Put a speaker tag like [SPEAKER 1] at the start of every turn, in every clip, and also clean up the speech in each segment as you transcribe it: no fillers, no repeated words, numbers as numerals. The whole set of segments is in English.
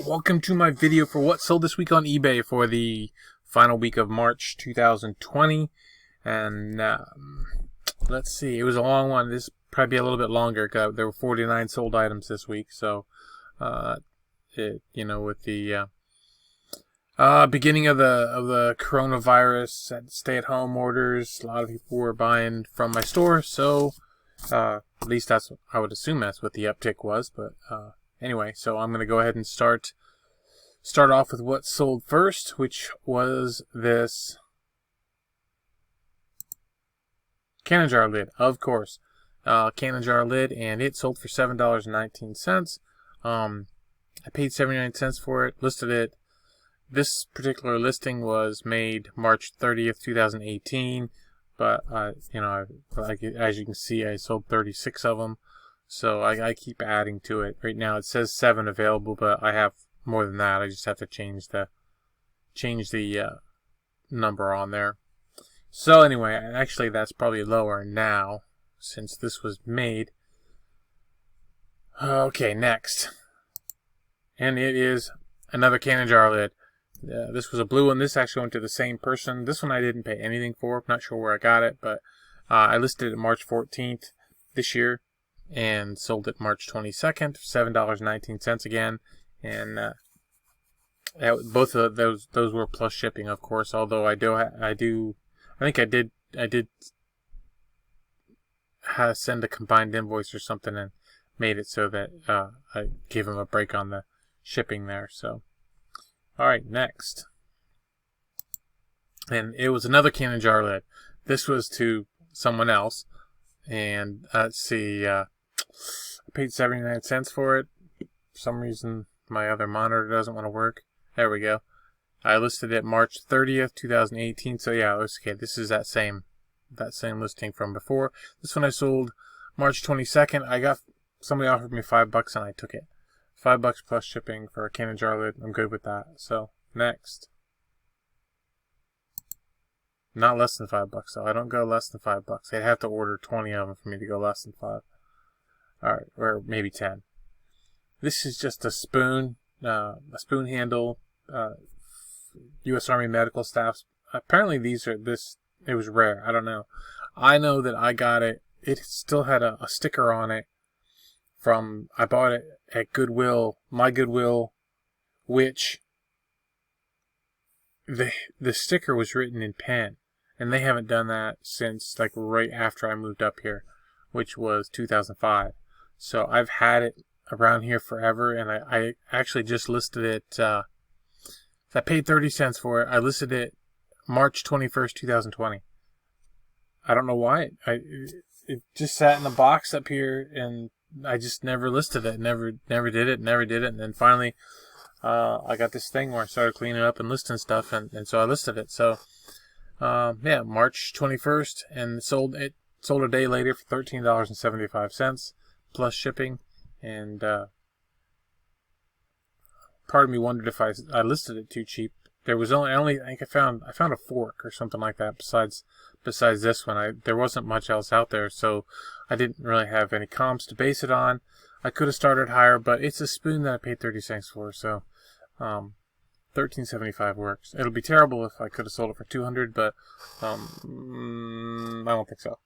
[SPEAKER 1] Welcome to my video for what sold this week on eBay for the final week of March 2020. And let's see, it was a long one. This probably be a little bit longer because there were 49 sold items this week. So, with the beginning of the coronavirus and stay-at-home orders, a lot of people were buying from my store. So, at least I would assume that's what the uptick was. But anyway, so I'm going to go ahead and start off with what sold first, which was this cannon jar lid, of course. Cannon jar lid, and it sold for $7.19. I paid 79 cents for it, listed it. This particular listing was made March 30th, 2018, but as you can see, I sold 36 of them. So I keep adding to it. Right now it says 7 available, but I have more than that. I just have to change the number on there. So anyway, actually that's probably lower now since this was made. Okay, next. And it is another cannon jar lid. This was a blue one. This actually went to the same person. This one I didn't pay anything for. I'm not sure where I got it, but I listed it March 14th this year and sold it March 22nd, $7.19 again. And both of those were plus shipping, of course. Although I think I did send a combined invoice or something and made it so that I gave them a break on the shipping there. So, all right, next. And it was another cannon jar lid. This was to someone else, and let's see. I paid 79 cents for it. For some reason, my other monitor doesn't want to work. There we go. I listed it March 30th, 2018. So yeah, okay. This is that same listing from before. This one I sold March 22nd. Somebody offered me $5 and I took it. $5 plus shipping for a cannon jar lid. I'm good with that. So next. Not less than $5 though. I don't go less than $5. They'd have to order 20 of them for me to go less than 5. Alright, or maybe 10. This is just a spoon handle, U.S. Army medical staffs. Apparently it was rare. I don't know. I know that I got it. It still had a sticker on it I bought it at Goodwill, my Goodwill, which the sticker was written in pen. And they haven't done that since like right after I moved up here, which was 2005. So I've had it around here forever, and I actually just listed it. I paid 30 cents for it. I listed it March 21st, 2020. I don't know why. It just sat in the box up here, and I just never listed it. Never did it. And then finally, I got this thing where I started cleaning up and listing stuff, and so I listed it. So, March 21st, and it sold a day later for $13.75 plus shipping. And part of me wondered if I listed it too cheap. There was I think I found a fork or something like that besides this one. There wasn't much else out there, so I didn't really have any comps to base it on. I could have started higher, but it's a spoon that I paid 30 cents for, so $13.75 works. It'll be terrible if I could have sold it for $200, but I don't think so.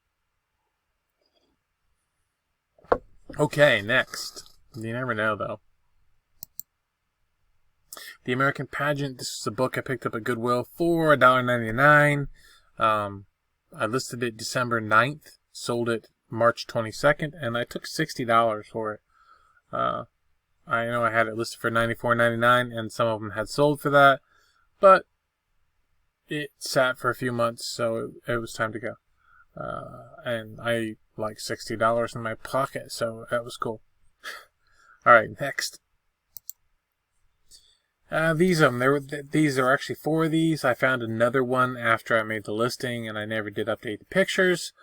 [SPEAKER 1] Okay, next. You never know, though. The American Pageant. This is a book I picked up at Goodwill for $1.99. I listed it December 9th, sold it March 22nd, and I took $60 for it. I know I had it listed for $94.99, and some of them had sold for that, but it sat for a few months, so it was time to go. And I like $60 in my pocket, so that was cool. Alright, next. These are actually 4 of these. I found another one after I made the listing, and I never did update the pictures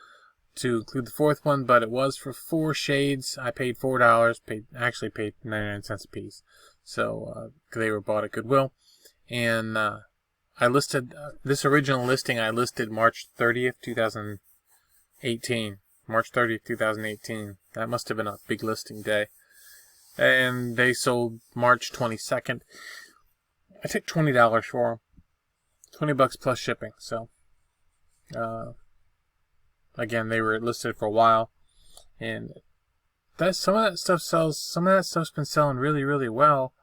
[SPEAKER 1] to include the 4th one, but it was for 4 shades. I paid $4, actually paid 99 cents a piece. So, they were bought at Goodwill. And, I listed, this original listing I listed March 30th, 2018. March 30th, 2018. That must have been a big listing day. and they sold March 22nd. I took $20 for them. $20 plus shipping. So, again, they were listed for a while, and some of that stuff sells. Some of that stuff's been selling really, really well.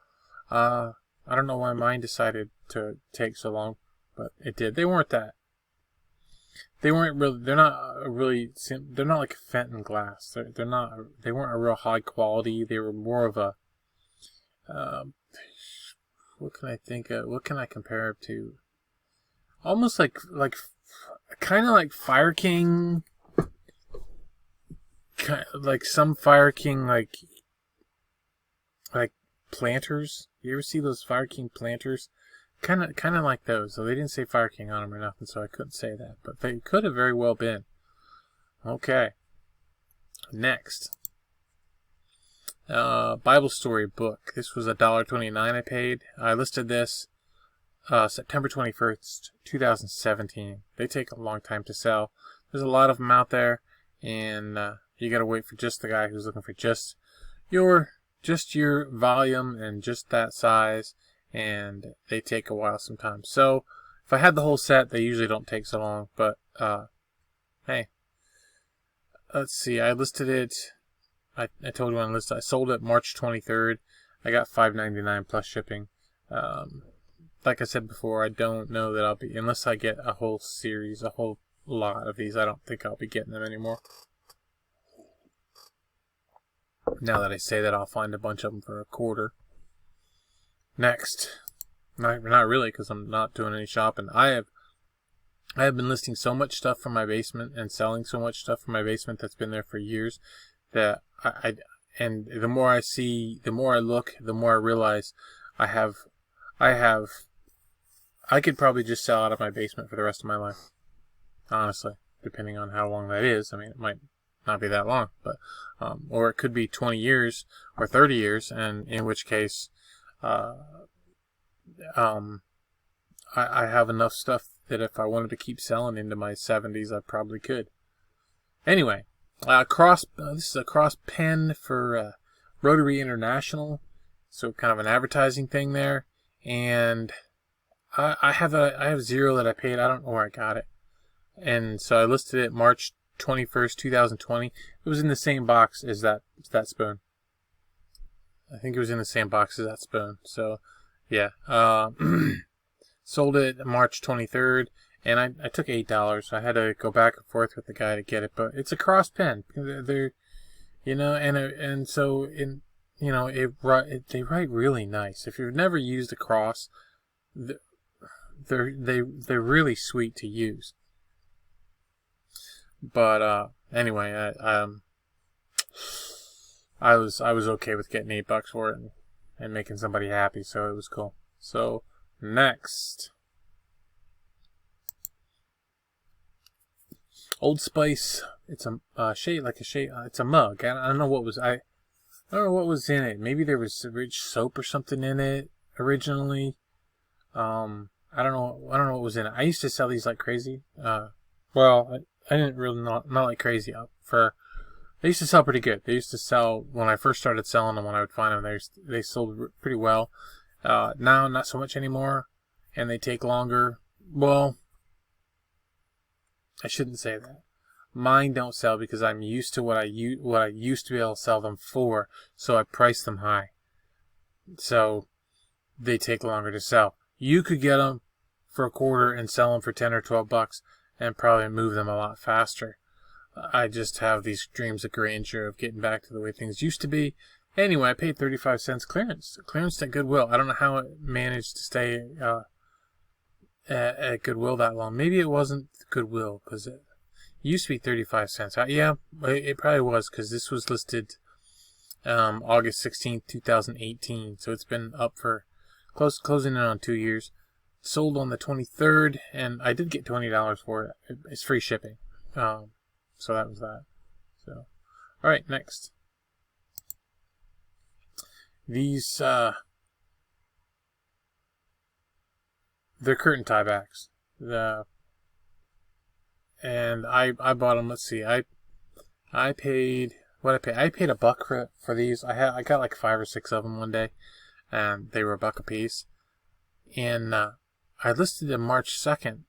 [SPEAKER 1] I don't know why mine decided to take so long, but it did. They weren't really. They're not really. They're not like Fenton glass. They're not. They weren't a real high quality. They were more of a. What can I think of? What can I compare it to? Almost like kind of like Fire King. Like some Fire King like planters. You ever see those Fire King planters? Kind of like those. So they didn't say Fire King on them or nothing, so I couldn't say that. But they could have very well been. Okay. Next. Bible story book. This was $1.29 I paid. I listed this September 21st, 2017. They take a long time to sell. There's a lot of them out there, and you gotta wait for just the guy who's looking for just your volume and just that size, and they take a while sometimes. So if I had the whole set, they usually don't take so long, but hey, let's see. I listed it. I told you on the list. I sold it March 23rd. I got $5.99 plus shipping. Like I said before, I don't know that I'll be, unless I get a whole series, a whole lot of these, I don't think I'll be getting them anymore. Now that I say that, I'll find a bunch of them for $0.25. Next. Not really, because I'm not doing any shopping. I have been listing so much stuff from my basement and selling so much stuff from my basement that's been there for years that and the more I see, the more I look, the more I realize I could probably just sell out of my basement for the rest of my life. Honestly, depending on how long that is. I mean, it might not be that long, but or it could be 20 years or 30 years, and in which case I have enough stuff that if I wanted to keep selling into my 70s, I probably could. Anyway, this is a cross pen for Rotary International, so kind of an advertising thing there, and I have zero that I paid. I don't know where I got it, and so I listed it March 21st, 2020. It was in the same box as that spoon. I think it was in the same box as that spoon. So, yeah. Sold it March 23rd, and I took $8. I had to go back and forth with the guy to get it, but it's a cross pen. They're so they write really nice. If you've never used a cross, they're really sweet to use. But anyway, I was okay with getting $8 for it and making somebody happy, so it was cool. So next, Old Spice. It's a shade. It's a mug. I don't know what was I don't know what was in it. Maybe there was rich soap or something in it originally. I don't know what was in it. I used to sell these like crazy. Well, I didn't really not like crazy. They used to sell pretty good. They used to sell when I first started selling them. When I would find them, they sold pretty well. Now not so much anymore, and they take longer. Well, I shouldn't say that. Mine don't sell because I'm used to what I used to be able to sell them for, so I price them high. So they take longer to sell. You could get them for $0.25 and sell them for $10 or $12 and probably move them a lot faster. I just have these dreams of grandeur of getting back to the way things used to be. Anyway, I paid 35 cents clearance at Goodwill. I don't know how it managed to stay at Goodwill that long. Maybe it wasn't Goodwill because it used to be 35 cents. Yeah, it probably was because this was listed August 16th, 2018. So it's been up for closing in on 2 years. Sold on the 23rd, and I did get $20 for it. It's free shipping. So that was that. So, all right, next. These they're curtain tie backs. And I bought them. Let's see. I paid what I paid. I paid $1 for these. I got like 5 or 6 of them one day, and they were $1 a piece. And I listed them March 2nd.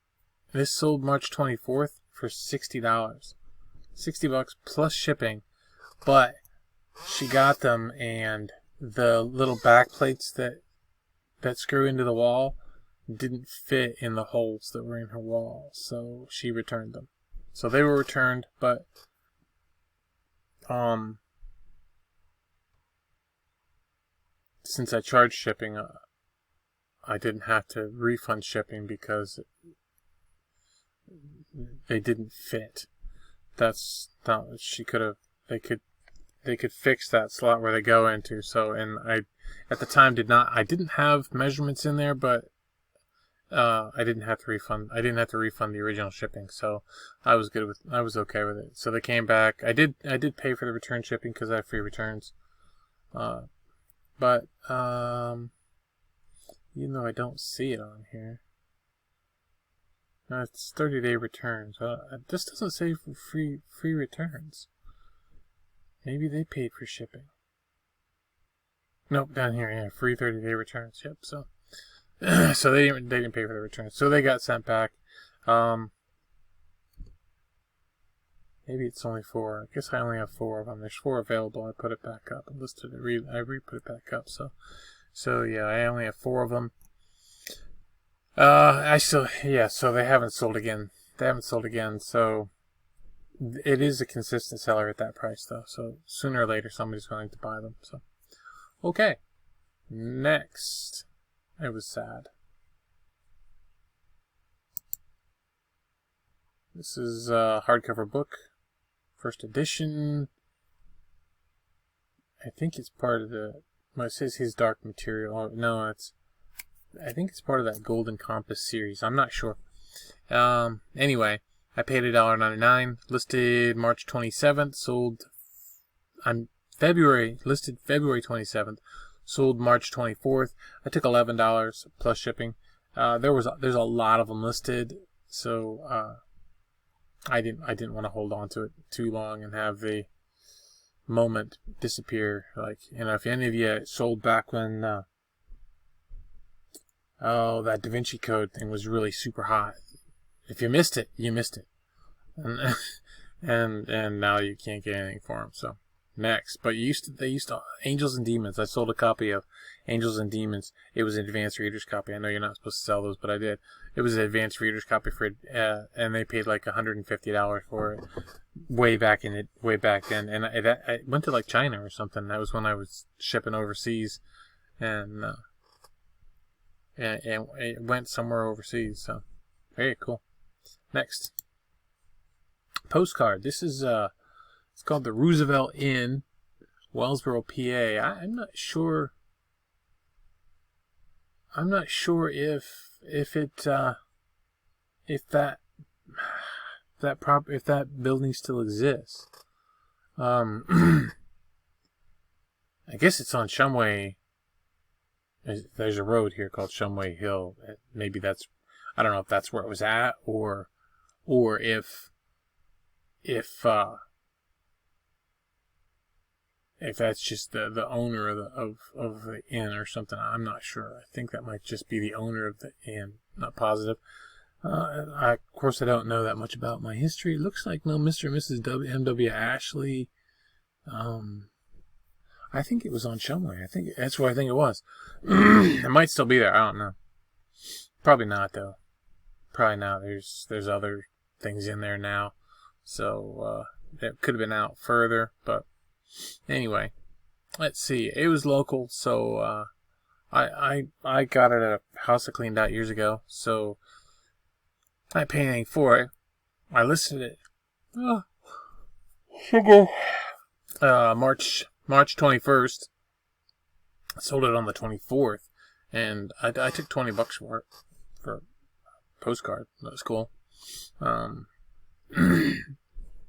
[SPEAKER 1] This sold March 24th for $60. $60 plus shipping. But she got them, and the little back plates that screw into the wall didn't fit in the holes that were in her wall, so she returned them. So they were returned, but since I charged shipping, I didn't have to refund shipping because they didn't fit. That's not she could have. They could fix that slot where they go into. So, and I at the time didn't have measurements in there, but I didn't have to refund the original shipping, so I was okay with it. So they came back. I did pay for the return shipping because I have free returns. But even though I don't see it on here, it's 30-day returns. This doesn't say for free returns. Maybe they paid for shipping. Nope, down here, yeah, free 30-day returns. Yep. So, so they didn't pay for the returns, so they got sent back. Maybe it's only 4. I guess I only have 4 of them. There's 4 available. I put it back up. I listed it. I re-put it back up. So yeah, I only have 4 of them. So they haven't sold again. So it is a consistent seller at that price, though. So sooner or later, somebody's going to buy them. So, okay. Next. It was sad. This is a hardcover book. First edition. I think it's part of the... Well, it says his dark material. Oh, no, I think it's part of that Golden Compass series. I'm not sure. Anyway, I paid $1.99. Listed March 27th. Sold on February. Listed February 27th. Sold March 24th. I took $11 plus shipping. There's a lot of them listed, so I didn't want to hold on to it too long and have the moment disappear. Like, if any of you sold back when that Da Vinci Code thing was really super hot. If you missed it, you missed it, and now you can't get anything for them. So next, but they used to Angels and Demons. I sold a copy of Angels and Demons. It was an advanced reader's copy. I know you're not supposed to sell those, but I did. It was an advanced reader's copy for it, and they paid like $150 for it way back then. And it went to like China or something. That was when I was shipping overseas, and it went somewhere overseas. So very cool. Next, postcard. This is it's called the Roosevelt Inn, Wellsboro, PA. I'm not sure if that building still exists. I guess it's on Shumway. There's a road here called Shumway Hill. Maybe I don't know if that's where it was at, or if that's just the owner of the inn or something. I'm not sure. I think that might just be the owner of the inn. Not positive. Of course, I don't know that much about my history. It looks like no Mr. and Mrs. M.W. Ashley. I think it was on Shumway. I think that's where I think it was. It might still be there. I don't know. Probably not, though. Probably not. There's other things in there now. So it could have been out further, but anyway, let's see. It was local, so I got it at a house I cleaned out years ago, so I didn't pay anything for it. I listed it. March 21st. I sold it on the 24th, and I took $20 for it for a postcard. That was cool.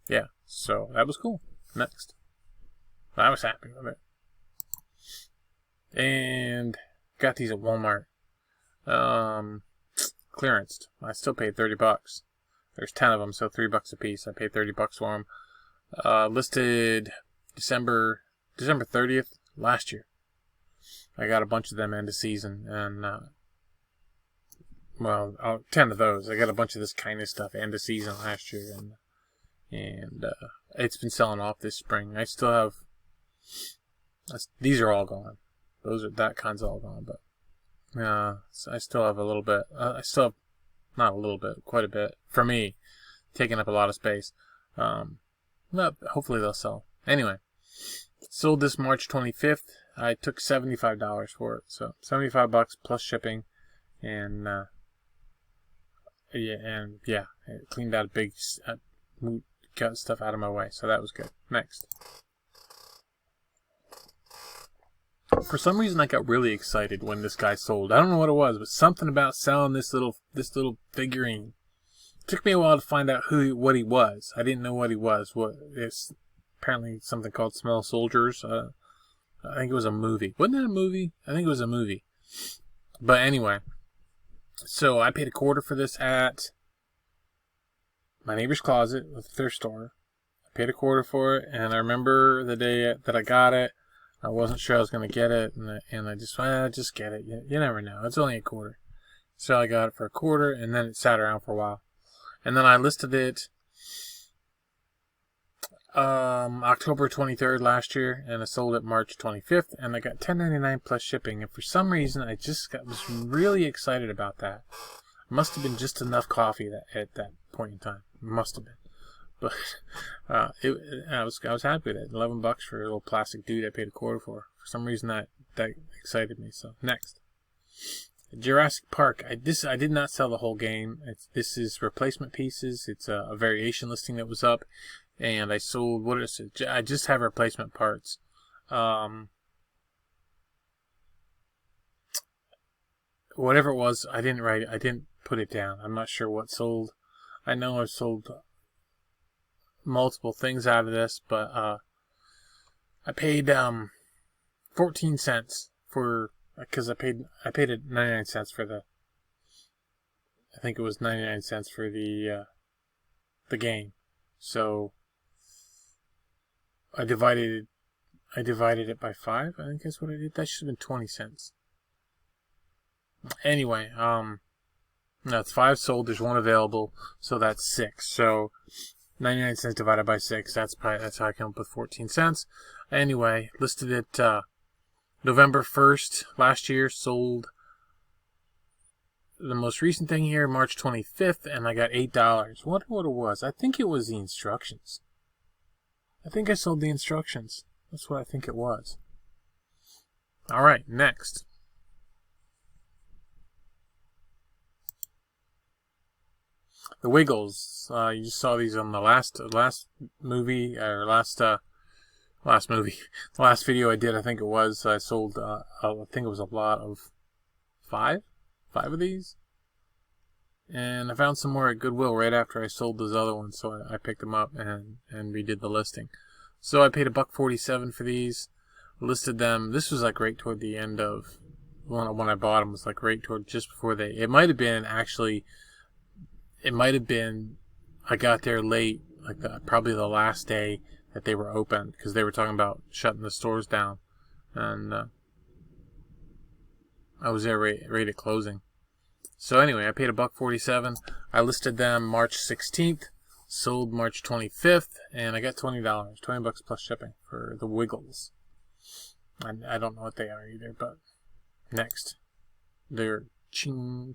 [SPEAKER 1] Yeah, so that was cool. Next. I was happy with it. And got these at Walmart. Clearanced. I still paid $30. There's 10 of them, so $3 a piece. I paid $30 for them. Listed December 30th last year. I got a bunch of them end of season, and well, 10 of those. I got a bunch of this kind of stuff end of season last year, and it's been selling off this spring. I still have. These are all gone. That kind's all gone, but so I still have a little bit. I still have not a little bit, quite a bit for me, taking up a lot of space. Hopefully they'll sell. Anyway, sold this March 25th. I took $75 for it, so $75 plus shipping, and it cleaned out a big, got stuff out of my way, so that was good. Next. For some reason, I got really excited when this guy sold. I don't know what it was, but something about selling this little figurine. It took me a while to find out what he was. I didn't know what he was. It's apparently something called Small Soldiers. I think it was a movie. Wasn't it a movie? I think it was a movie. But anyway, so I paid $25 for this at my neighbor's closet with the thrift store. I paid $25 for it, and I remember the day that I got it. I wasn't sure I was going to get it, and I just get it. You never know. It's only $25. So I got it for $25, and then it sat around for a while. And then I listed it October 23rd last year, and I sold it March 25th, and I got $10.99 plus shipping. And for some reason, I just was really excited about that. It must have been just enough coffee at that point in time. It must have been. But I was happy with it. $11 for a little plastic dude I paid $25 for. For some reason that excited me. So next, Jurassic Park. I did not sell the whole game. This is replacement pieces. It's a variation listing that was up, and I sold. What is it? I just have replacement parts. Whatever it was, I didn't write it. I didn't put it down. I'm not sure what sold. I know I've sold multiple things out of this, but I paid 14 cents for, because I paid it 99 cents for the, I think it was 99 cents for the game. So I divided it by 5. I think that's what I did. That should have been 20 cents. Anyway, that's 5 sold. There's 1 available, so that's 6. So 99 cents divided by 6, that's how I come up with 14 cents. Anyway, listed it November 1st last year, sold the most recent thing here, March 25th, and I got $8. What it was? I think it was the instructions. I think I sold the instructions. That's what I think it was. Alright, next. The Wiggles. You just saw these on the last movie, or last video I did. I think it was. I sold. I think it was a lot of 5 of these, and I found some more at Goodwill right after I sold those other ones. So I picked them up and redid the listing. So I paid $1.47 for these. Listed them. This was like right toward the end of when I bought them. Was like right toward just before they. It might have been actually. It might have been, I got there late, like probably the last day that they were open, because they were talking about shutting the stores down, and I was there right at closing. So anyway, I paid $1.47. I listed them March 16th, sold March 25th, and I got $20, $20 plus shipping for the Wiggles. I don't know what they are either, but next, they're ching,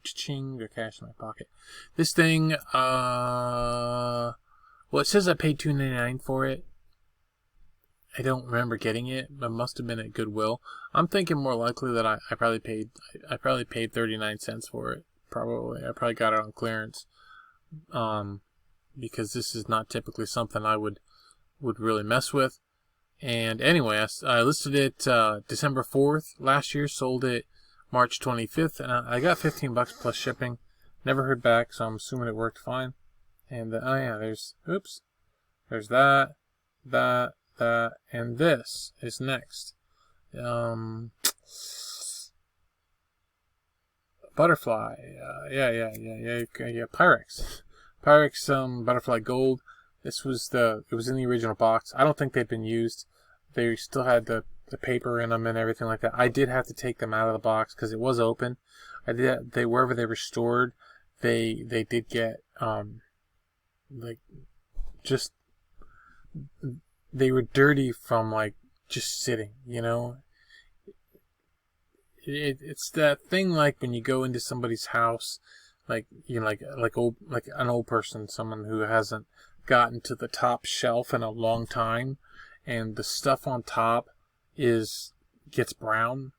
[SPEAKER 1] they're cash in my pocket. This thing, well, it says I paid $2.99 for it. I don't remember getting it, but it must have been at Goodwill. I'm thinking more likely that I probably paid 39 cents for it. Probably, I probably got it on clearance. Because this is not typically something I would really mess with. And anyway, I listed it December 4th last year, sold it March 25th, and I got $15 plus shipping. Never heard back, so I'm assuming it worked fine. And oh yeah, there's that, and this is next. Butterfly, Pyrex, Butterfly Gold. It was in the original box. I don't think they've been used. they still had the paper in them and everything like that. I did have to take them out of the box because it was open. They wherever they were stored, they did get like just they were dirty from like just sitting, you know. It's that thing like when you go into somebody's house, like you know, like an old person, someone who hasn't gotten to the top shelf in a long time, and the stuff on top gets brown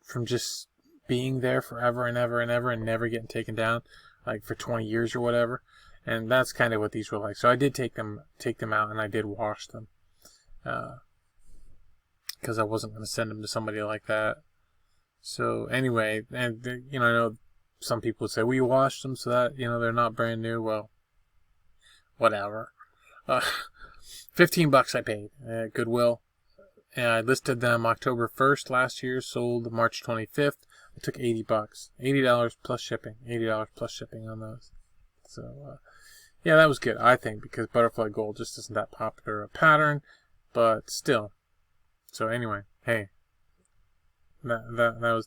[SPEAKER 1] from just being there forever and ever and ever and never getting taken down, like for 20 years or whatever. And that's kind of what these were like. So I did take them out and I did wash them, because I wasn't going to send them to somebody like that. So anyway, and you know, I know some people would say, "Well, you washed them so that you know they're not brand new." Well, whatever. $15 I paid at Goodwill, and I listed them October 1st last year. Sold March 25th. I took $80, $80 plus shipping, $80 plus shipping on those. So yeah, that was good, I think, because butterfly gold just isn't that popular a pattern, but still. So anyway, hey. That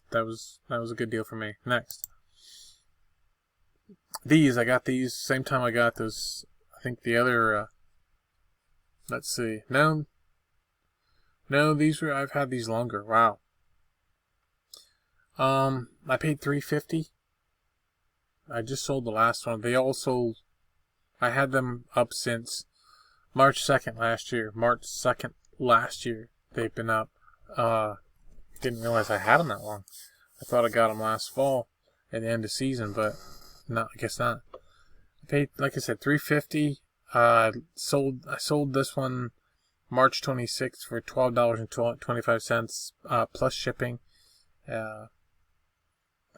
[SPEAKER 1] was a good deal for me. Next, I got these same time I got those. I think the other. Let's see. No, I've had these longer. Wow. I paid $3.50. I just sold the last one. They all sold. I had them up since March 2nd last year. They've been up. Didn't realize I had them that long. I thought I got them last fall at the end of season, but no, I guess not. I paid, like I said, $3.50. I sold this one March 26th for $12.25 plus shipping. I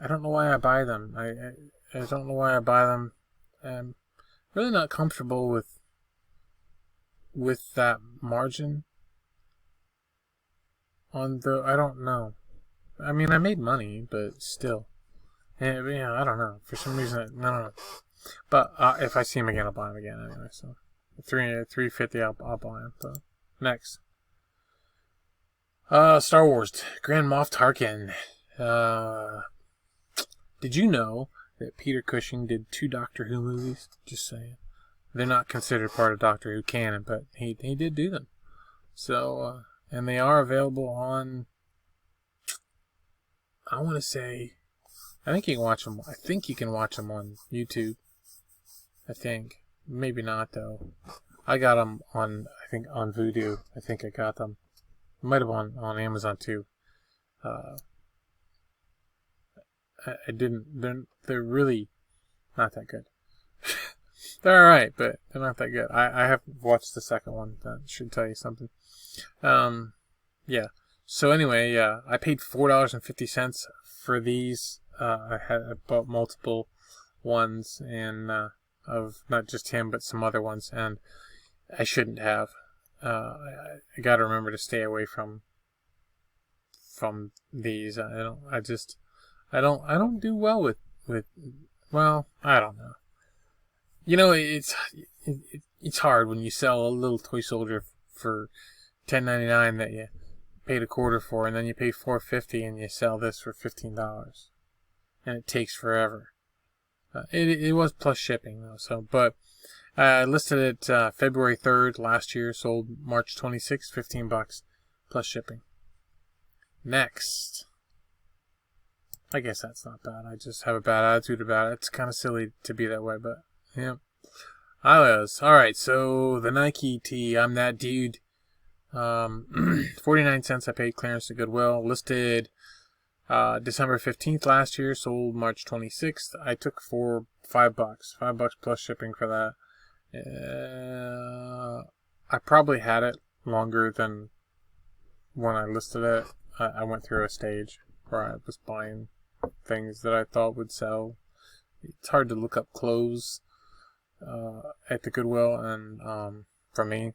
[SPEAKER 1] don't know why I buy them. I don't know why I buy them. I'm really not comfortable with that margin. I don't know. I mean, I made money, but still. Yeah, I don't know. For some reason, I don't know. But if I see him again, I'll buy him again anyway. So, $3.50, I'll buy him. So, next. Star Wars, Grand Moff Tarkin. Did you know that Peter Cushing did 2 Doctor Who movies? Just saying. They're not considered part of Doctor Who canon, but he did do them. So, and they are available on, I want to say, I think you can watch them. I think you can watch them on YouTube. I think. Maybe not, though. I got them on, I think, on Vudu. I think I got them. Might have on Amazon, too. I didn't. They're really not that good. They're alright, but they're not that good. I haven't watched the second one. That should tell you something. Yeah. So anyway, I paid $4.50 for these. I bought multiple ones, and of not just him, but some other ones, and I shouldn't have. I got to remember to stay away from these. I don't do well with. Well, I don't know. You know, it's hard when you sell a little toy soldier for $10.99 that you paid a quarter for, and then you pay $4.50 and you sell this for $15, and it takes forever. It was plus shipping though. So, but I listed it February 3rd last year. Sold March 26th, $15 plus shipping. Next. I guess that's not bad. I just have a bad attitude about it. It's kind of silly to be that way, but yeah. I was. Alright, so the Nike tee, I'm that dude. 49 cents I paid clearance to Goodwill. Listed December 15th last year. Sold March 26th. I took $5. $5 plus shipping for that. I probably had it longer than when I listed it. I went through a stage where I was buying things that I thought would sell. It's hard to look up clothes at the Goodwill and for me,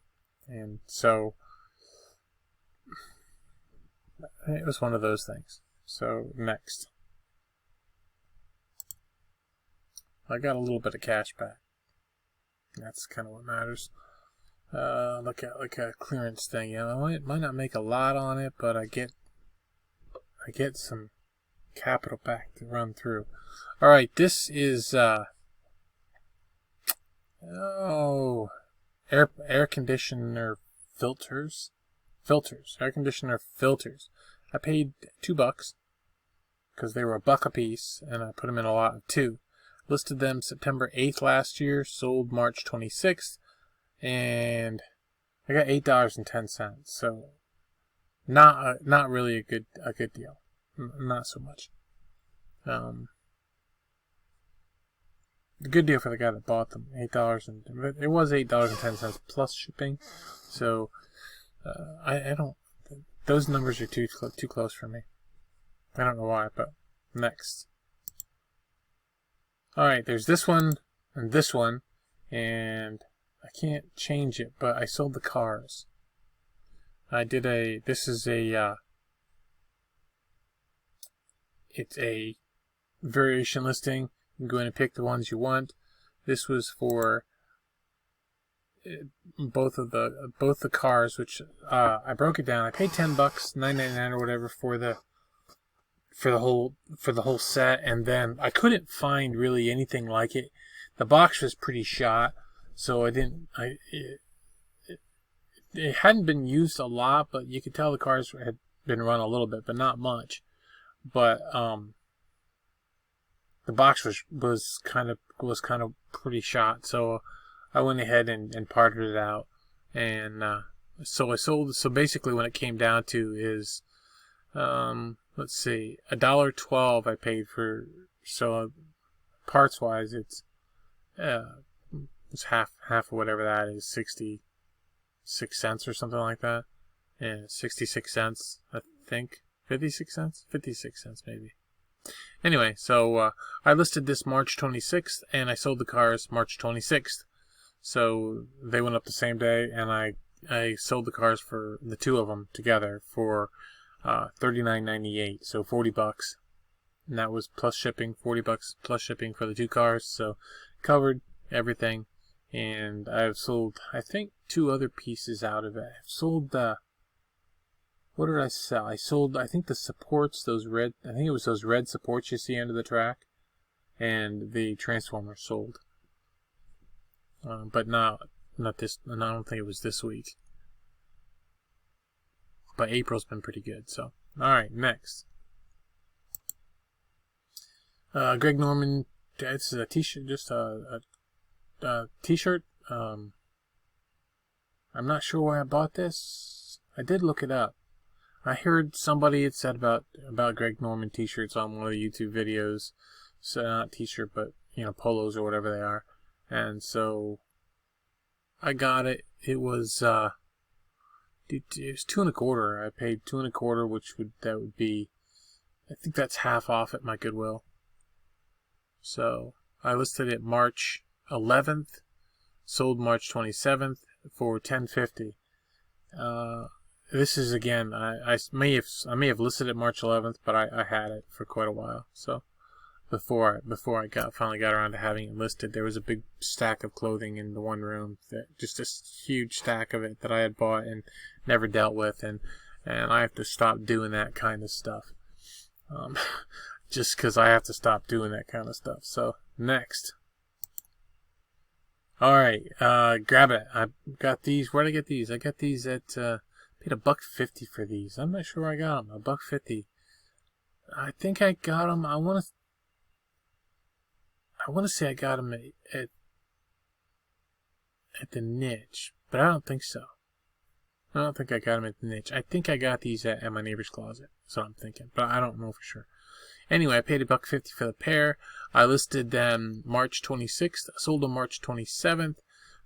[SPEAKER 1] and so it was one of those things. So next, I got a little bit of cash back. That's kind of what matters. Look at a clearance thing. You know, I might not make a lot on it, but I get some capital back to run through. All right, this is air conditioner filters, air conditioner filters. I paid $2 because they were $1 a piece, and I put them in a lot of 2. Listed them September 8th last year, sold March 26th, and I got $8.10. So not really a good deal. Not so much. A good deal for the guy that bought them. $8 and it was $8.10 plus shipping. So I don't. Those numbers are too close for me. I don't know why, but next. All right, there's this one, and I can't change it, but I sold the cars. This is it's a variation listing. You can go in and pick the ones you want. This was for both the cars, which I broke it down. I paid $10, $9.99 or whatever for the whole set, and then I couldn't find really anything like it. The box was pretty shot, so it hadn't been used a lot, but you could tell the cars had been run a little bit, but not much. But the box was kind of pretty shot, so I went ahead and parted it out, and so I sold. So basically, when it came down to is let's see, $1.12 I paid for. So parts wise, it's half of whatever that is, 66 cents or something like that. Yeah, 66 cents, I think. 56 cents? 56 cents maybe. Anyway, so I listed this March 26th, and I sold the cars March 26th. So they went up the same day, and I sold the cars for the 2 of them together for $39.98, so $40, and that was plus shipping. $40 plus shipping for the 2 cars, so covered everything. And I've sold, I think, 2 other pieces out of it. I've sold what did I sell? I sold, I think, the supports, I think it was those red supports you see under the track, and the transformer sold. But not this, and I don't think it was this week. But April's been pretty good, so. Alright, next. Greg Norman, it's a t-shirt, just a t-shirt. I'm not sure why I bought this. I did look it up. I heard somebody had said about Greg Norman t-shirts on one of the YouTube videos. So not t-shirt, but polos or whatever they are. And so I got it. It was it was $2.25. I paid $2.25, that would be, I think that's half off at my Goodwill. So I listed it March 11th, sold March 27th for $10.50. This is, again, I may have listed it March 11th, but I had it for quite a while. So before I finally got around to having it listed, there was a big stack of clothing in the one room, just a huge stack of it that I had bought and never dealt with, and I have to stop doing that kind of stuff. Just because I have to stop doing that kind of stuff. So next. All right, grab it. I got these. Where did I get these? I got these at paid $1.50 for these. I'm not sure where I got them. $1.50. I think I got them. I want to say I got them at the Niche, but I don't think so. I don't think I got them at the Niche. I think I got these at my neighbor's closet. That's what I'm thinking, but I don't know for sure. Anyway, I paid $1.50 for the pair. I listed them March 26th. I sold them March 27th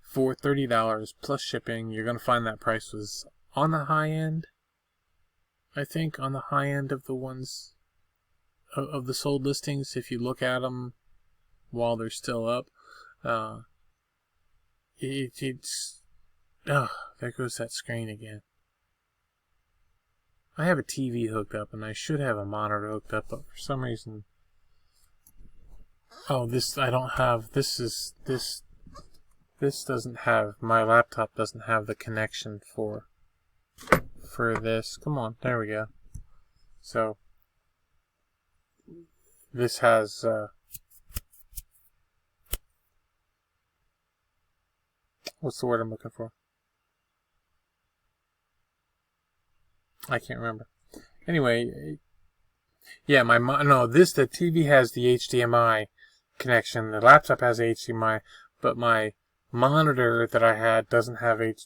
[SPEAKER 1] for $30 plus shipping. You're going to find that price was on the high end. I think on the high end of the ones of the sold listings, if you look at them while they're still up. There goes that screen again. I have a TV hooked up, and I should have a monitor hooked up, but for some reason... Oh, this, I don't have... This This doesn't have, my laptop doesn't have the connection for this. Come on, there we go. So this has what's the word I'm looking for? I can't remember. Anyway, yeah, the TV has the HDMI connection. The laptop has HDMI, but my monitor that I had doesn't have it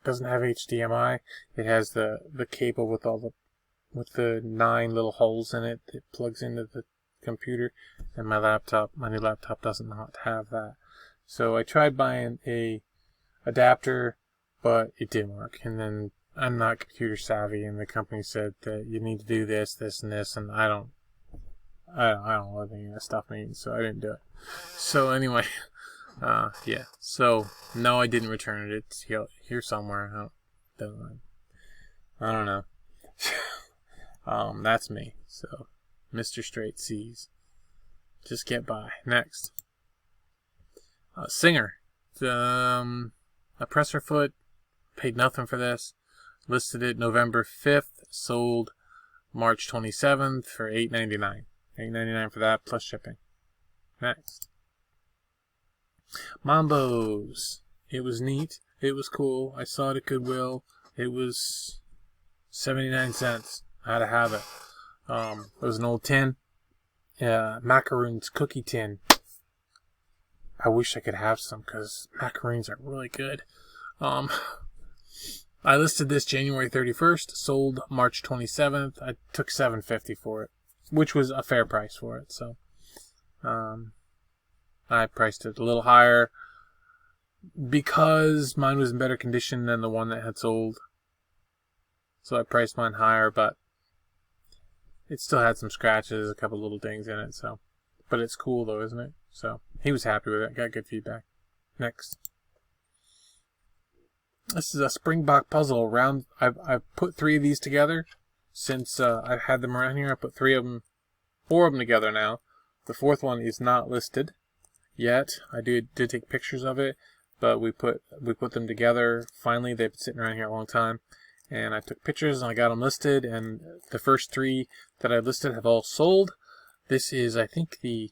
[SPEAKER 1] doesn't have HDMI. It has the cable with the 9 little holes in it that plugs into the computer, and my new laptop does not have that. So I tried buying a adapter, but it didn't work. And then I'm not computer savvy, and the company said that you need to do this, this, and this, and I don't know what any of that stuff means, so I didn't do it. So anyway, yeah. So no, I didn't return it. It's here somewhere. I don't know. That's me. So, Mr. Straight C's. Just get by. Next. Singer. A presser foot. Paid nothing for this. Listed it November 5th. Sold March 27th for $8.99. $8.99 for that plus shipping. Next. Mambos. It was neat. It was cool. I saw it at Goodwill. It was 79 cents. I had to have it. It was an old tin. Macaroons cookie tin. I wish I could have some because macaroons are really good. I listed this January 31st, sold March 27th. I took $7.50 for it, which was a fair price for it. So, I priced it a little higher because mine was in better condition than the one that had sold. So I priced mine higher, but it still had some scratches, a couple little dings in it. So, but it's cool though, isn't it? So he was happy with it. Got good feedback. Next. This is a Springbok puzzle round. I've put 3 of these together since I've had them around here. I put 4 of them together now. The 4th one is not listed yet. I did take pictures of it, but we put them together. Finally, they've been sitting around here a long time, and I took pictures and I got them listed. And the first 3 that I listed have all sold. This is, I think, the.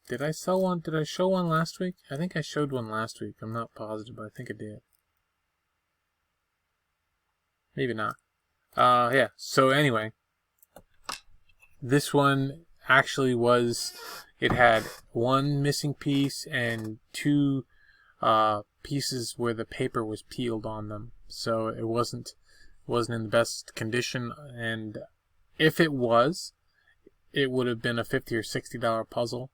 [SPEAKER 1] Did I sell one? Did I show one last week? I think I showed one last week. I'm not positive, but I think I did. Maybe not. Yeah. So anyway, this one actually was. It had 1 missing piece and 2 pieces where the paper was peeled on them. So it wasn't in the best condition. And if it was, it would have been a $50 or $60 puzzle.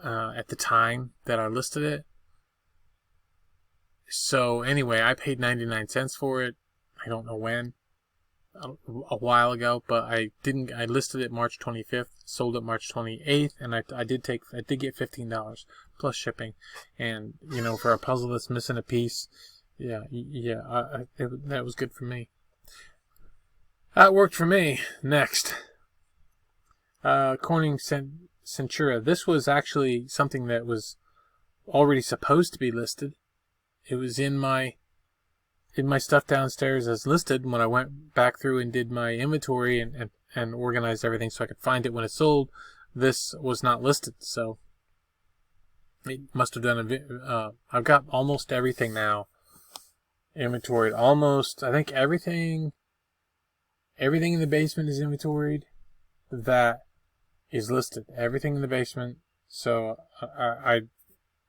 [SPEAKER 1] At the time that I listed it. So anyway, I paid 99 cents for it. I don't know when. A while ago, but I listed it March 25th, sold it March 28th, and I did get $15 plus shipping. And you know, for a puzzle that's missing a piece, that was good for me. That worked for me. Next. Corning Centura. This was actually something that was already supposed to be listed. It was in my stuff downstairs as listed when I went back through and did my inventory and organized everything so I could find it when it sold. This was not listed, so it must have done I've got almost everything now inventoried. Almost, I think everything in the basement is inventoried. That is listed. Everything in the basement. So I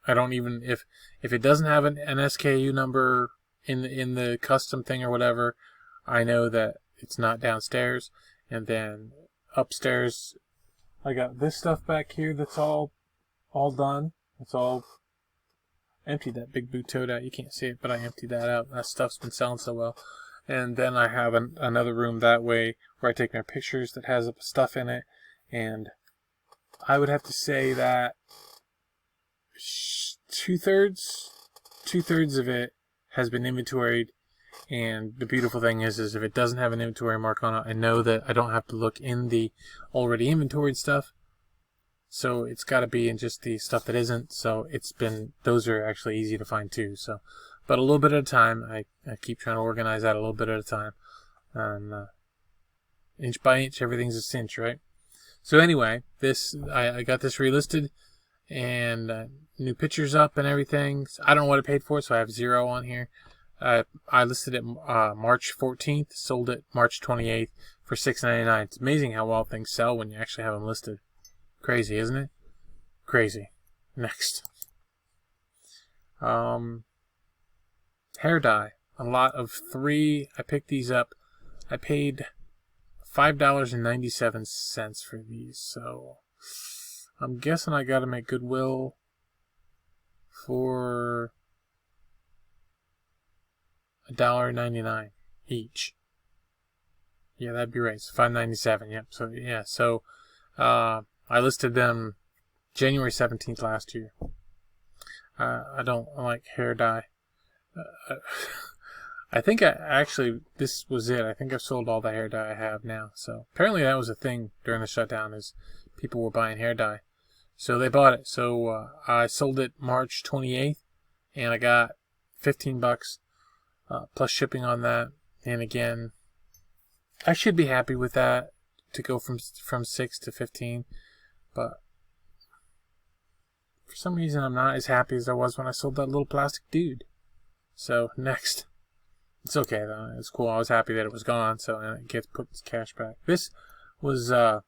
[SPEAKER 1] don't even, if it doesn't have an SKU number in the custom thing or whatever, I know that it's not downstairs. And then upstairs, I got this stuff back here that's all done. It's all emptied. That big boot tote out. You can't see it, but I emptied that out. That stuff's been selling so well. And then I have another room that way where I take my pictures that has stuff in it. And I would have to say that two-thirds of it has been inventoried. And the beautiful thing is if it doesn't have an inventory mark on it, I know that I don't have to look in the already inventoried stuff. So it's got to be in just the stuff that isn't. So those are actually easy to find too. So, but a little bit at a time. I keep trying to organize that a little bit at a time. And inch by inch, everything's a cinch, right? So anyway, I got this relisted, and new pictures up and everything. I don't know what I paid for it, so I have 0 on here. I listed it March 14th, sold it March 28th for $6.99. It's amazing how well things sell when you actually have them listed. Crazy, isn't it? Crazy. Next. Hair dye. A lot of 3. I picked these up. I paid $5.97 for these, so I'm guessing I got them at Goodwill for $1.99 each. Yeah, that'd be right. So $5.97. Yep. So yeah. So I listed them January 17th last year. I don't like hair dye. I think this was it. I think I've sold all the hair dye I have now. So apparently that was a thing during the shutdown, is people were buying hair dye. So they bought it. So I sold it March 28th, and I got $15 plus shipping on that. And again, I should be happy with that, to go from 6 to 15, but for some reason I'm not as happy as I was when I sold that little plastic dude. So next. It's okay though. It's cool. I was happy that it was gone, so it gets put its cash back. This was I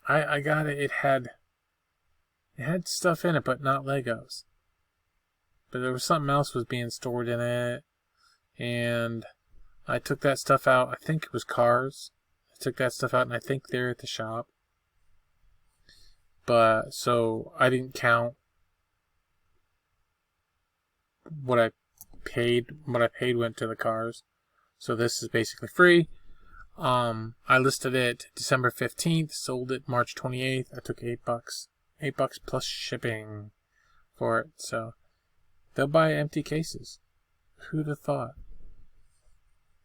[SPEAKER 1] got it. It had stuff in it, but not Legos. But there was something else was being stored in it, and I took that stuff out. I think it was cars. I took that stuff out, and I think they're at the shop. But so I didn't count what I paid. What I paid went to the cars. So this is basically free. I listed it December 15th, sold it March 28th. I took $8. $8 plus shipping for it. So they'll buy empty cases. Who'd have thought?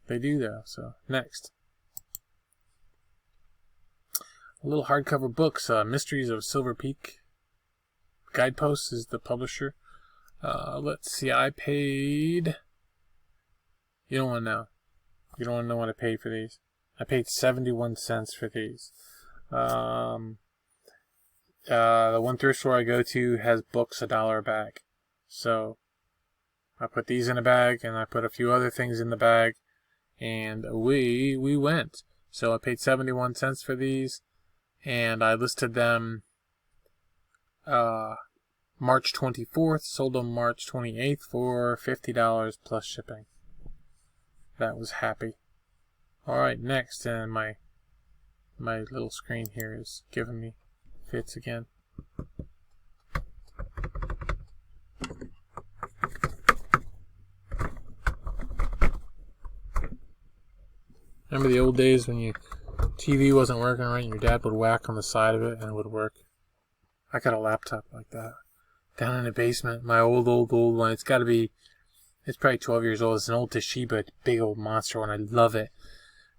[SPEAKER 1] They do though. So next. A little hardcover books, Mysteries of Silver Peak. Guideposts is the publisher. Let's see, I paid... You don't want to know. You don't want to know what I paid for these. I paid 71 cents for these. The one thrift store I go to has books $1 a bag. So I put these in a bag, and I put a few other things in the bag, and we went. So I paid 71 cents for these, and I listed them March 24th, sold them March 28th for $50 plus shipping. That was happy. Alright, next, and my little screen here is giving me fits again. Remember the old days when your TV wasn't working right and your dad would whack on the side of it and it would work? I got a laptop like that down in the basement. My old one. It's probably 12 years old. It's an old Toshiba, big old monster one. I love it.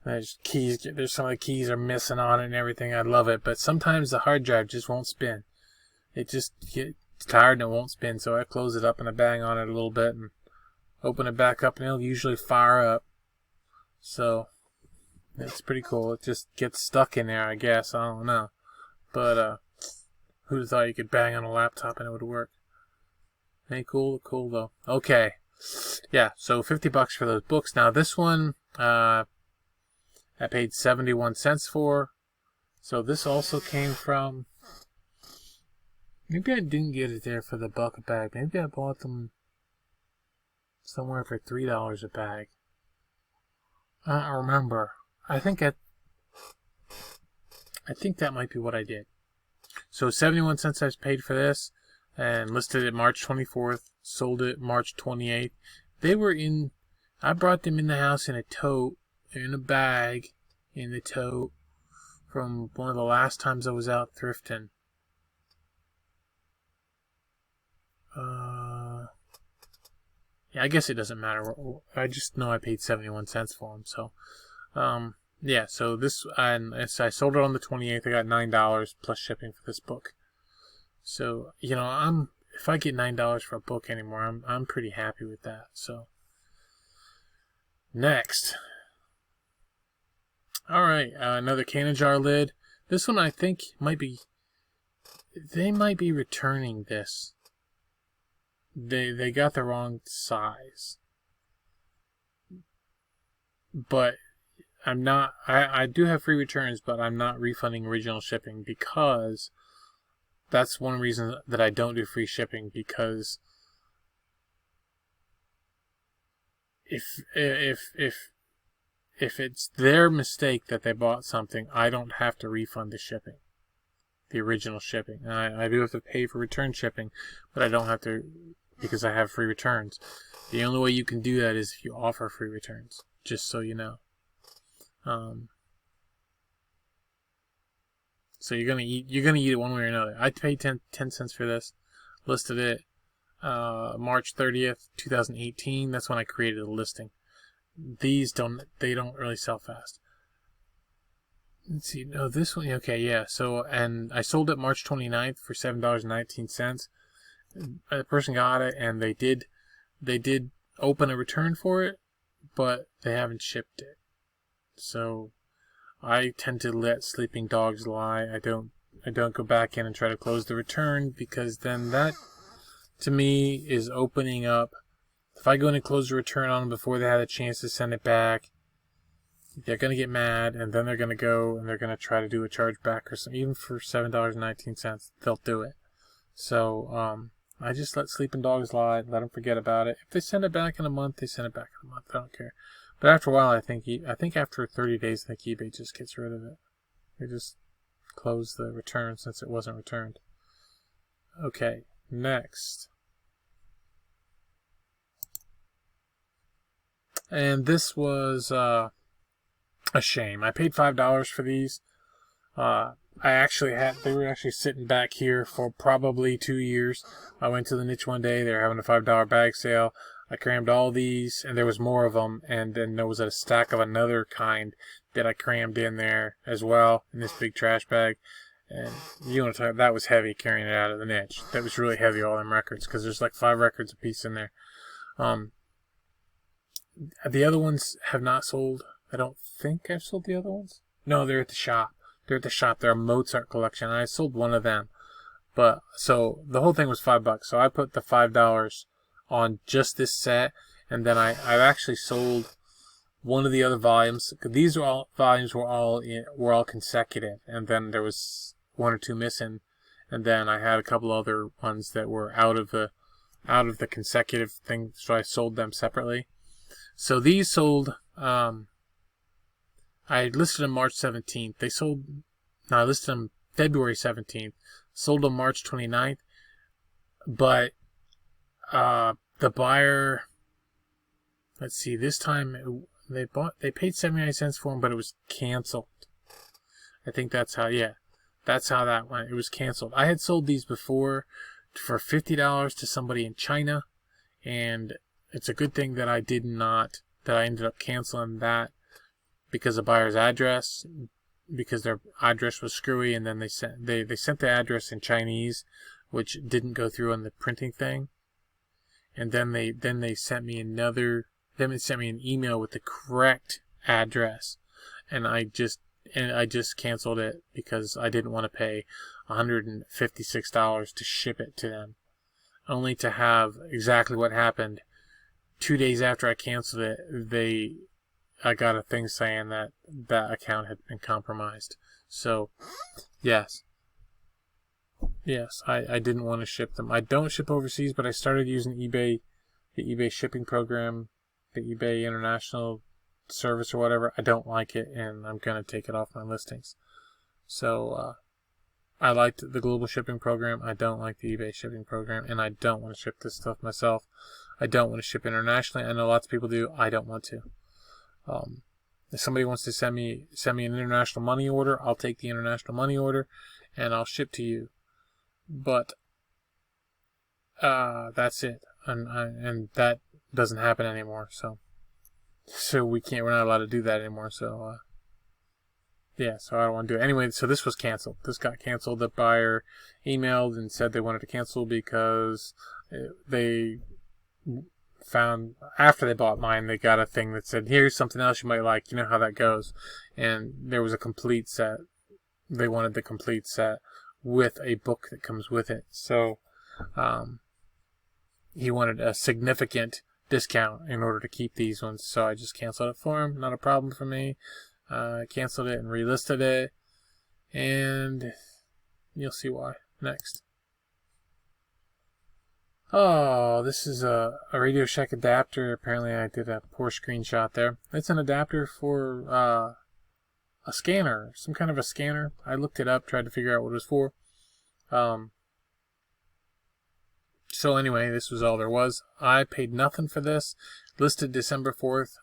[SPEAKER 1] There's some of the keys are missing on it and everything. I love it. But sometimes the hard drive just won't spin. It just gets tired and it won't spin. So I close it up and I bang on it a little bit and open it back up, and it'll usually fire up. So it's pretty cool. It just gets stuck in there, I guess. I don't know. But who'd have thought you could bang on a laptop and it would work? Ain't cool though. Okay. Yeah, so $50 for those books. Now this one I paid 71 cents for. So this also came from... Maybe I didn't get it there for the $1 a bag. Maybe I bought them somewhere for $3 a bag. I don't remember. I think that might be what I did. So 71 cents I paid for this, and listed it March 24th, sold it March 28th. I brought them in the house in a tote, in a bag, in the tote, from one of the last times I was out thrifting. Yeah, I guess it doesn't matter. I just know I paid 71 cents for them. So, yeah, so this, and I sold it on the 28th. I got $9 plus shipping for this book. So, you know, if I get $9 for a book anymore, I'm pretty happy with that. So, next. All right, another canning jar lid. This one I think they might be returning this. They got the wrong size. But I'm not, I do have free returns, but I'm not refunding original shipping, because that's one reason that I don't do free shipping, because if it's their mistake that they bought something, I don't have to refund the shipping, the original shipping. I do have to pay for return shipping, but I don't have to, because I have free returns. The only way you can do that is if you offer free returns, just so you know. So you're gonna eat it one way or another. I paid 10 cents for this, listed it March 30th, 2018. That's when I created the listing. These don't really sell fast. Let's see. No, this one. Okay, yeah. So, and I sold it March 29th for $7.19. The person got it, and they did open a return for it, but they haven't shipped it. So I tend to let sleeping dogs lie. I don't go back in and try to close the return, because then that, to me, is opening up. If I go in and close the return on them before they had a chance to send it back, they're going to get mad, and then they're going to go and they're going to try to do a chargeback or something. Even for $7.19, they'll do it. So I just let sleeping dogs lie, let them forget about it. If they send it back in a month, they send it back in a month. I don't care. But after a while, I think after 30 days, I think eBay just gets rid of it. They just close the return since it wasn't returned. Okay, next. And this was a shame. I paid $5 for these. They were actually sitting back here for probably 2 years. I went to the niche one day. They were having a $5 bag sale. I crammed all these, and there was more of them, and then there was a stack of another kind that I crammed in there as well, in this big trash bag. And you want to talk, that was heavy carrying it out of the niche. That was really heavy, all them records, because there's like 5 records a piece in there. The other ones have not sold. I don't think I've sold the other ones. No, they're at the shop. They're a Mozart collection, and I sold one of them. But, so, the whole thing was $5. So I put the $5 on just this set, and then I've actually sold one of the other volumes. These volumes were all consecutive, and then there was 1 or 2 missing, and then I had a couple other ones that were out of the consecutive thing, so I sold them separately. So these sold. I listed them March 17th. I listed them February 17th. Sold them March 29th, but the buyer, let's see, this time they paid 79 cents for them, but it was canceled. I think that's how that went. It was canceled. I had sold these before for $50 to somebody in China, and it's a good thing that I ended up canceling that, because the buyer's address, because their address was screwy, and then they sent the address in Chinese, which didn't go through on the printing thing. And then they sent me an email with the correct address, and I just canceled it, because I didn't want to pay $156 to ship it to them, only to have exactly what happened. 2 days after I canceled it, I got a thing saying that account had been compromised. So, yes, I didn't want to ship them. I don't ship overseas, but I started using eBay, the eBay shipping program, the eBay International service or whatever. I don't like it, and I'm going to take it off my listings. So, I liked the global shipping program. I don't like the eBay shipping program, and I don't want to ship this stuff myself. I don't want to ship internationally. I know lots of people do. I don't want to. If somebody wants to send me an international money order, I'll take the international money order, and I'll ship to you. But that's it, and that doesn't happen anymore. So we're not allowed to do that anymore. So yeah, so I don't want to do it. Anyway, so this was canceled. This got canceled. The buyer emailed and said they wanted to cancel because they found, after they bought mine, they got a thing that said, here's something else you might like. You know how that goes. And there was a complete set. They wanted the complete set with a book that comes with it. So he wanted a significant discount in order to keep these ones. So I just canceled it for him. Not a problem for me. Canceled it and relisted it. And you'll see why. Next. Oh, this is a Radio Shack adapter. Apparently I did a poor screenshot there. It's an adapter for a scanner. Some kind of a scanner. I looked it up, tried to figure out what it was for. So anyway, this was all there was. I paid nothing for this. Listed December 4th,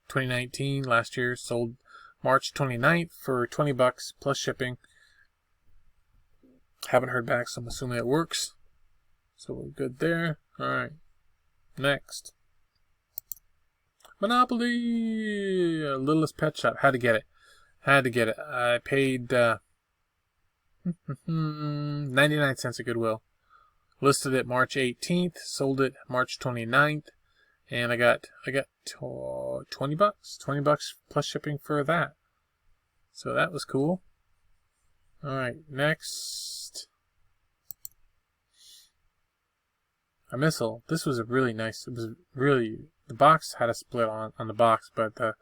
[SPEAKER 1] 2019, last year. Sold March 29th for $20 plus shipping. Haven't heard back, so I'm assuming it works. So we're good there. Alright. Next. Monopoly! Littlest Pet Shop. Had to get it. Had to get it. I paid 99 cents at Goodwill. Listed it March 18th. Sold it March 29th. And I got $20. $20 plus shipping for that. So that was cool. Alright, next. A missile. This was a really nice, it was really, the box had a split on the box, but the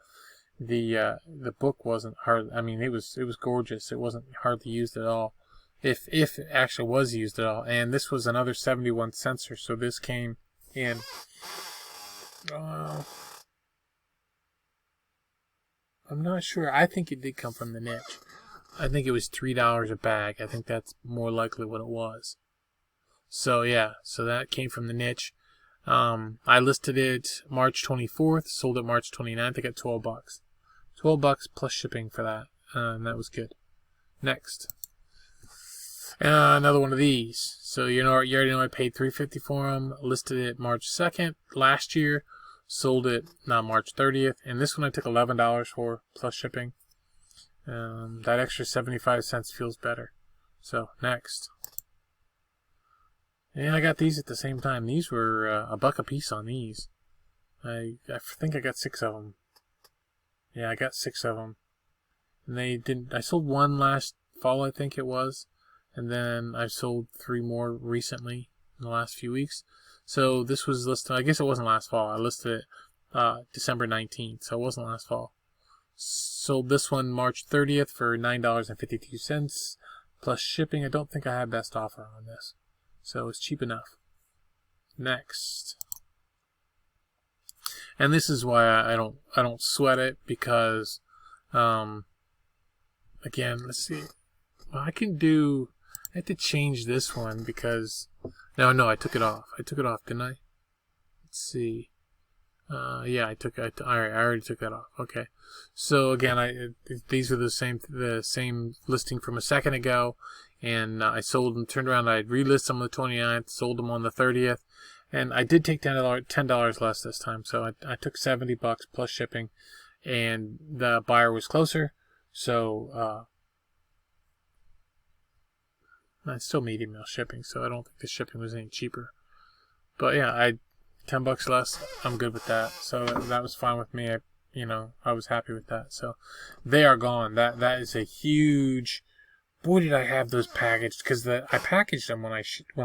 [SPEAKER 1] book wasn't hard. I mean, it was gorgeous. It wasn't hardly used at all. If it actually was used at all. And this was another 71 cents, so this came in I'm not sure. I think it did come from the niche. I think it was $3 a bag. I think that's more likely what it was. So yeah, so that came from the niche. I listed it March 24th, sold it March 29th. I got $12. $12 plus shipping for that, and that was good. Next, another one of these. So you already know I paid $3.50 for them. Listed it March 2nd last year. Sold it now March 30th, and this one I took $11 for plus shipping. That extra 75 cents feels better. So next. Yeah, I got these at the same time. These were $1 a piece on these. I think I got 6 of them. Yeah, I got 6 of them. And they didn't. I sold one last fall, I think it was, and then I've sold 3 more recently in the last few weeks. So this was listed. I guess it wasn't last fall. I listed it December 19th, so it wasn't last fall. Sold this one March 30th for $9.52 plus shipping. I don't think I had best offer on this. So it's cheap enough. Next. And this is why I don't sweat it, because again, let's see. Well, I have to change this one because no, I took it off. I took it off, didn't I? Let's see. Yeah, I already took that off. Okay. So again, these are the same listing from a second ago, and I sold them, turned around, I relisted them on the 29th, sold them on the 30th, and I did take $10 less this time. So I took $70 plus shipping, and the buyer was closer, so it's still medium mail shipping, so I don't think the shipping was any cheaper. But yeah, $10 less, I'm good with that. So that was fine with me. I was happy with that. So they are gone. That is a huge. Boy, did I have those packaged, because I packaged them when I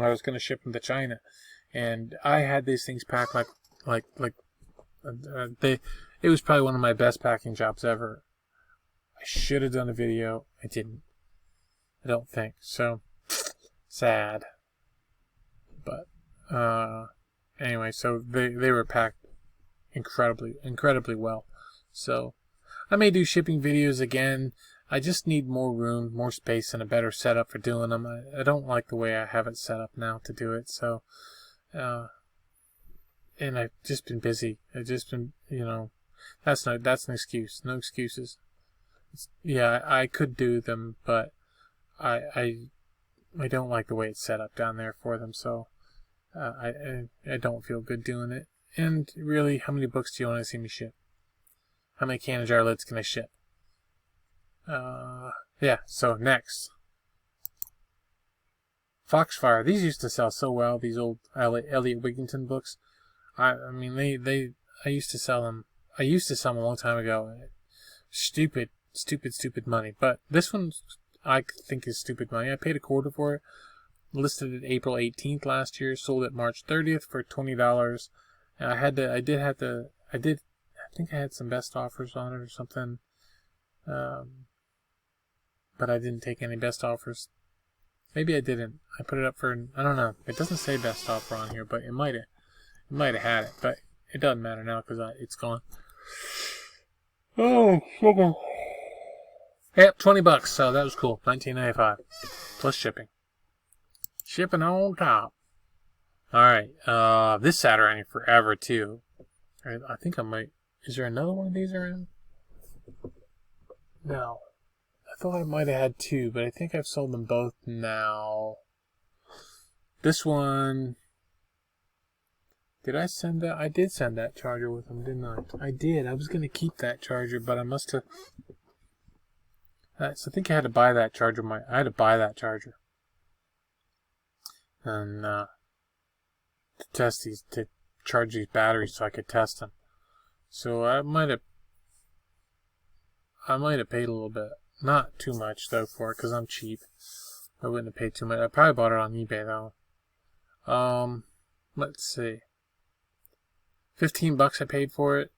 [SPEAKER 1] was going to ship them to China, and I had these things packed it was probably one of my best packing jobs ever. I should have done a video. I didn't. I don't think so. Sad. But anyway, so they were packed incredibly well. So I may do shipping videos again. I just need more room, more space, and a better setup for doing them. I don't like the way I have it set up now to do it. So, and I've just been busy. I've just been, that's an excuse. No excuses. Yeah, I could do them, but I don't like the way it's set up down there for them. So, I don't feel good doing it. And really, how many books do you want to see me ship? How many can and jar lids can I ship? Yeah, so next. Foxfire. These used to sell so well, these old Elliot Wigginton books. I mean, I used to sell them. I used to sell them a long time ago. Stupid money. But this one, I think is stupid money. I paid $0.25 for it. Listed it April 18th last year. Sold it March 30th for $20. And I think I had some best offers on it or something. But I didn't take any best offers. Maybe I didn't. I put it up for, I don't know. It doesn't say best offer on here, but it might have had it. But it doesn't matter now because it's gone. Oh, sugar. Yep, $20. So that was cool. $19.95 plus shipping. Shipping on top. All right. This sat around forever too. I think I might. Is there another one of these around? No. I thought I might have had two, but I think I've sold them both now. This one. Did I send that? I did send that charger with them, didn't I? I did. I was going to keep that charger, but I must have. So I think I had to buy that charger. I had to buy that charger. And to test these, to charge these batteries so I could test them. So I might have paid a little bit. Not too much though for it because I'm cheap. I wouldn't have paid too much. I probably bought it on eBay though. Let's see. $15 I paid for it.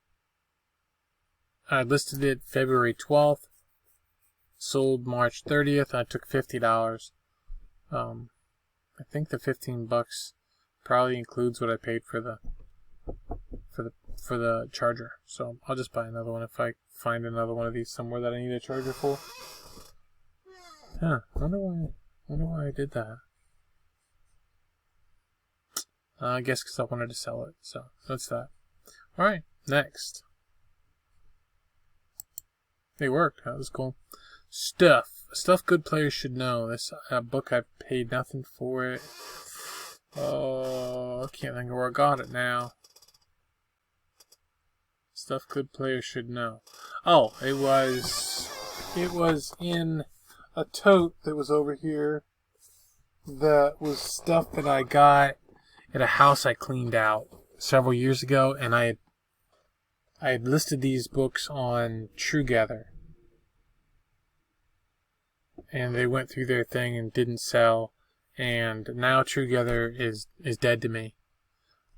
[SPEAKER 1] I listed it February 12th. Sold March 30th. I took $50. I think the $15 probably includes what I paid for the charger. So I'll just buy another one if I find another one of these somewhere that I need a charger for. Huh? Wonder why I did that. I guess because I wanted to sell it. So that's that. All right, next. They worked. That was cool. Stuff good players should know. This book, I paid nothing for it. Oh, I can't think of where I got it now. Stuff good players should know. Oh, it was in a tote that was over here. That was stuff that I got at a house I cleaned out several years ago, and I had listed these books on TrueGather. And they went through their thing and didn't sell. And now TrueGather is dead to me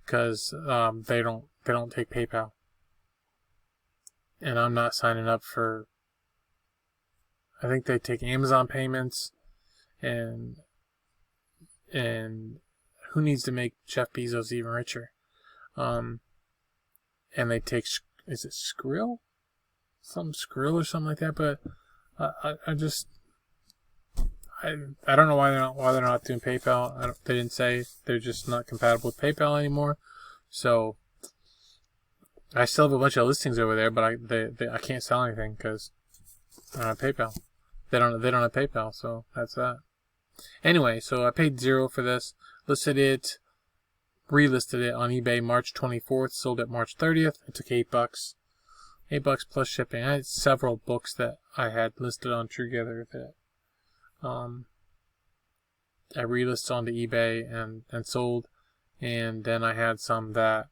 [SPEAKER 1] because they don't take PayPal. And I'm not signing up for. I think they take Amazon payments, and who needs to make Jeff Bezos even richer? And they take, is it Skrill? Some Skrill or something like that. But I don't know why they're not doing PayPal. They didn't say. They're just not compatible with PayPal anymore. So I still have a bunch of listings over there, but I can't sell anything because I don't have PayPal. They don't have PayPal, so that's that. Anyway, so I paid $0 for this. Relisted it on eBay March 24th. Sold it March 30th. I took $8. $8 plus shipping. I had several books that I had listed on TrueGather that I relisted onto eBay and sold, and then I had some that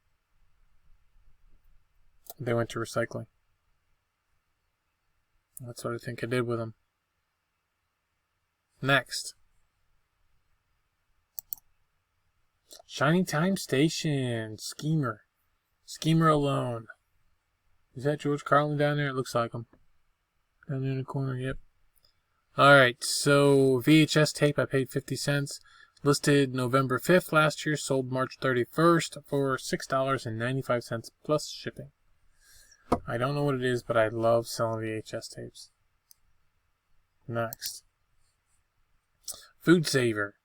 [SPEAKER 1] they went to recycling. That's what I think I did with them. Next. Shining Time Station. Schemer Alone. Is that George Carlin down there? It looks like him. Down there in the corner, yep. Alright, so VHS tape I paid 50 cents. Listed November 5th last year. Sold March 31st for $6.95 plus shipping. I don't know what it is, but I love selling VHS tapes. Next. Food Saver.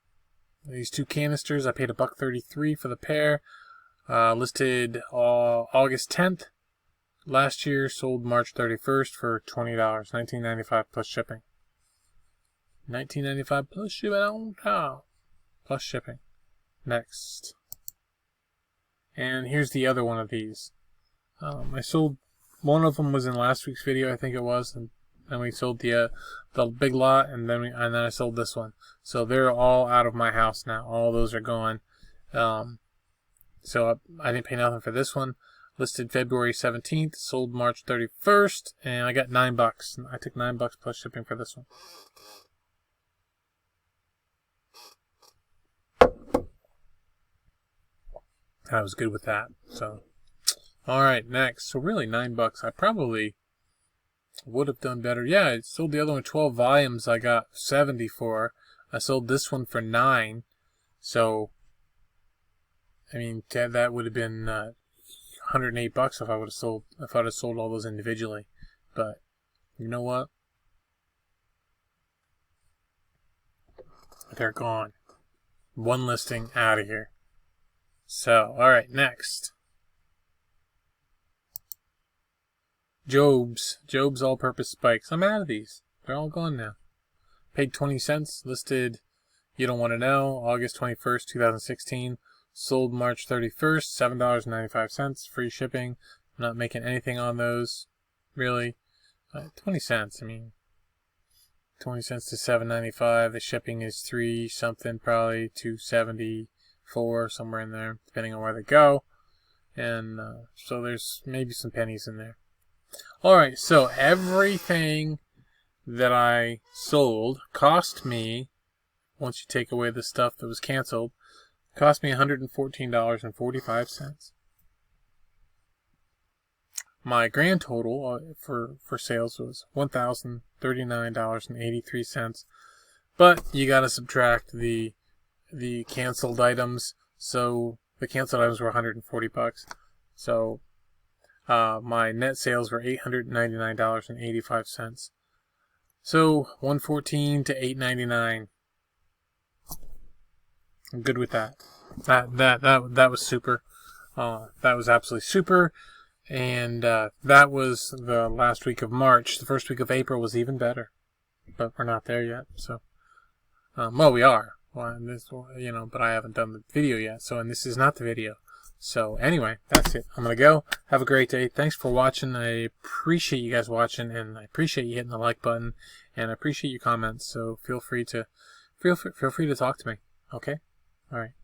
[SPEAKER 1] These two canisters, I paid $1.33 for the pair. Listed August 10th last year. Sold March 31st for $20. $19.95 plus shipping. $19.95 plus shipping on top. Plus shipping. Next. And here's the other one of these. I sold, one of them was in last week's video, I think it was, and and we sold the big lot, and then I sold this one. So they're all out of my house now. All those are gone. So I didn't pay nothing for this one. Listed February 17th, sold March 31st, and I got $9. I took $9 plus shipping for this one. I was good with that. So, all right, next. So really $9. I probably would have done better. Yeah, I sold the other one 12 volumes. I got 70 for. I sold this one for 9. So, I mean, that would have been $108 if I would have sold all those individually. But you know what? They're gone. One listing out of here. So, all right, next. Job's all-purpose spikes. I'm out of these. They're all gone now. Paid 20 cents. Listed, you don't want to know, August 21st, 2016. Sold March 31st, $7.95. Free shipping. I'm not making anything on those, really. 20 cents. I mean, 20 cents to $7.95. The shipping is $3 something, probably $2.74, somewhere in there, depending on where they go. And so there's maybe some pennies in there. All right, so everything that I sold cost me, once you take away the stuff that was canceled, cost me $114.45. My grand total for sales was $1,039.83. But you got to subtract the canceled items. So the canceled items were $140. So my net sales were $899.85. So $114 to $899. I'm good with that. That was super. That was absolutely super. And that was the last week of March. The first week of April was even better, but we're not there yet. So, well, we are. Well, but I haven't done the video yet. So, and this is not the video. So, anyway, that's it. I'm gonna go. Have a great day. Thanks for watching. I appreciate you guys watching, and I appreciate you hitting the like button, and I appreciate your comments. So, feel free to talk to me. Okay. All right.